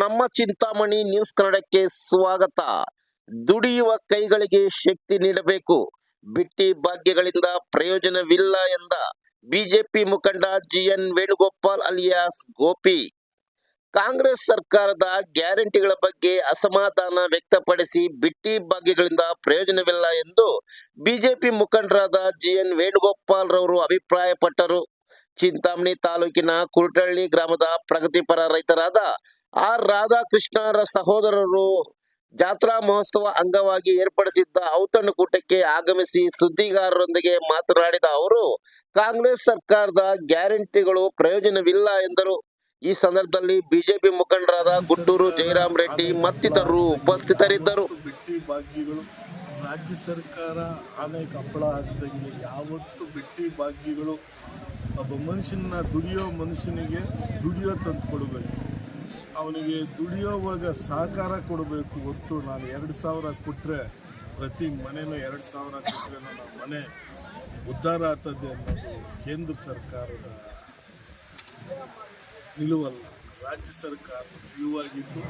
ನಮ್ಮ ಚಿಂತಾಮಣಿ ನ್ಯೂಸ್ ಕನ್ನಡಕ್ಕೆ ಸ್ವಾಗತ. ದುಡಿಯುವ ಕೈಗಳಿಗೆ ಶಕ್ತಿ ನೀಡಬೇಕು, ಬಿಟ್ಟಿ ಭಾಗ್ಯಗಳಿಂದ ಪ್ರಯೋಜನವಿಲ್ಲ ಎಂದ ಬಿಜೆಪಿ ಮುಖಂಡ ಜಿಎನ್ ವೇಣುಗೋಪಾಲ್ ಅಲಿಯಾಸ್ ಗೋಪಿ. ಕಾಂಗ್ರೆಸ್ ಸರ್ಕಾರದ ಗ್ಯಾರಂಟಿಗಳ ಬಗ್ಗೆ ಅಸಮಾಧಾನ ವ್ಯಕ್ತಪಡಿಸಿ ಬಿಟ್ಟಿ ಭಾಗ್ಯಗಳಿಂದ ಪ್ರಯೋಜನವಿಲ್ಲ ಎಂದು ಬಿಜೆಪಿ ಮುಖಂಡರಾದ ಜಿಎನ್ ವೇಣುಗೋಪಾಲ್ ರವರು ಅಭಿಪ್ರಾಯಪಟ್ಟರು. ಚಿಂತಾಮಣಿ ತಾಲೂಕಿನ ಕುರುಟಳ್ಳಿ ಗ್ರಾಮದ ಪ್ರಗತಿಪರ ರೈತರಾದ ಆರ್ ರಾಧಾಕೃಷ್ಣರ ಸಹೋದರರು ಜಾತ್ರಾ ಮಹೋತ್ಸವ ಅಂಗವಾಗಿ ಏರ್ಪಡಿಸಿದ್ದ ಔತಣಕೂಟಕ್ಕೆ ಆಗಮಿಸಿ ಸುದ್ದಿಗಾರರೊಂದಿಗೆ ಮಾತನಾಡಿದ ಅವರು, ಕಾಂಗ್ರೆಸ್ ಸರ್ಕಾರದ ಗ್ಯಾರಂಟಿಗಳು ಪ್ರಯೋಜನವಿಲ್ಲ ಎಂದರು. ಈ ಸಂದರ್ಭದಲ್ಲಿ ಬಿಜೆಪಿ ಮುಖಂಡರಾದ ಗುಂಡೂರು ಜಯರಾಮ್ ರೆಡ್ಡಿ ಮತ್ತಿತರರು ಉಪಸ್ಥಿತರಿದ್ದರು. ಬಿಟ್ಟಿ ಭಾಗ್ಯಗಳು ರಾಜ್ಯ ಸರ್ಕಾರ ಆನೆಗೆ ಹಪ್ಪಳ ಹಾಕಿದಂಗೆ ಯಾವತ್ತು ಬಿಟ್ಟಿ ಭಾಗ್ಯಗಳು ಒಬ್ಬ ಮನುಷ್ಯನ ದುಡಿಯೋ ಮನುಷ್ಯನಿಗೆ ದುಡಿಯೋ ತಂದು ಕೊಡಬೇಕು, ಅವನಿಗೆ ದುಡಿಯೋವಾಗ ಸಹಕಾರ ಕೊಡಬೇಕು ಹೊರತು ನಾನು 2,000 ಕೊಟ್ಟರೆ ಪ್ರತಿ ಮನೆಯೂ 2,000 ಕೊಟ್ಟರೆ ನನ್ನ ಮನೆ ಉದ್ಧಾರ ಆಗ್ತದೆ ಅನ್ನೋದು ಕೇಂದ್ರ ಸರ್ಕಾರದ ನಿಲುವಲ್ಲ, ರಾಜ್ಯ ಸರ್ಕಾರದ ನಿಲುವಾಗಿದ್ದು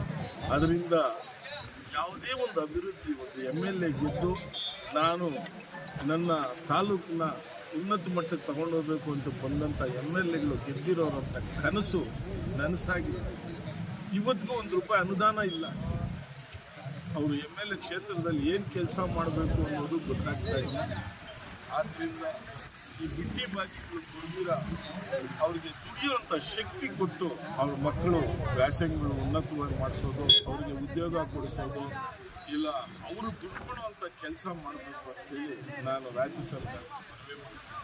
ಅದರಿಂದ ಯಾವುದೇ ಒಂದು ಅಭಿವೃದ್ಧಿ ಒಂದು MLA ಗೆದ್ದು ನಾನು ನನ್ನ ತಾಲೂಕಿನ ಉನ್ನತ ಮಟ್ಟಕ್ಕೆ ತಗೊಂಡೋಗ್ಬೇಕು ಅಂತ ಬಂದಂಥ MLAಗಳು ಗೆದ್ದಿರೋರಂಥ ಕನಸು ನನಸಾಗಿದೆ. ಇವತ್ತಿಗೂ ₹1 ಅನುದಾನ ಇಲ್ಲ. ಅವರು MLA ಕ್ಷೇತ್ರದಲ್ಲಿ ಏನು ಕೆಲಸ ಮಾಡಬೇಕು ಅನ್ನೋದು ಗೊತ್ತಾಗ್ತಾ ಇಲ್ಲ. ಆದ್ದರಿಂದ ಈ ಬಿಟ್ಟಿ ಭಾಗ್ಯಗಳು ದುಡಿದಿರ ಅವರಿಗೆ ದುಡಿಯುವಂಥ ಶಕ್ತಿ ಕೊಟ್ಟು ಅವ್ರ ಮಕ್ಕಳು ವ್ಯಾಸಂಗಗಳು ಉನ್ನತವಾಗಿ ಮಾಡಿಸೋದು, ಅವರಿಗೆ ಉದ್ಯೋಗ ಕೊಡಿಸೋದು, ಇಲ್ಲ ಅವರು ದುಡ್ಕೊಳ್ಳುವಂಥ ಕೆಲಸ ಮಾಡಬೇಕು ಅಂತೇಳಿ ನಾನು ರಾಜ್ಯ ಸರ್ಕಾರ ಮನವಿ ಮಾಡ್ತೀನಿ.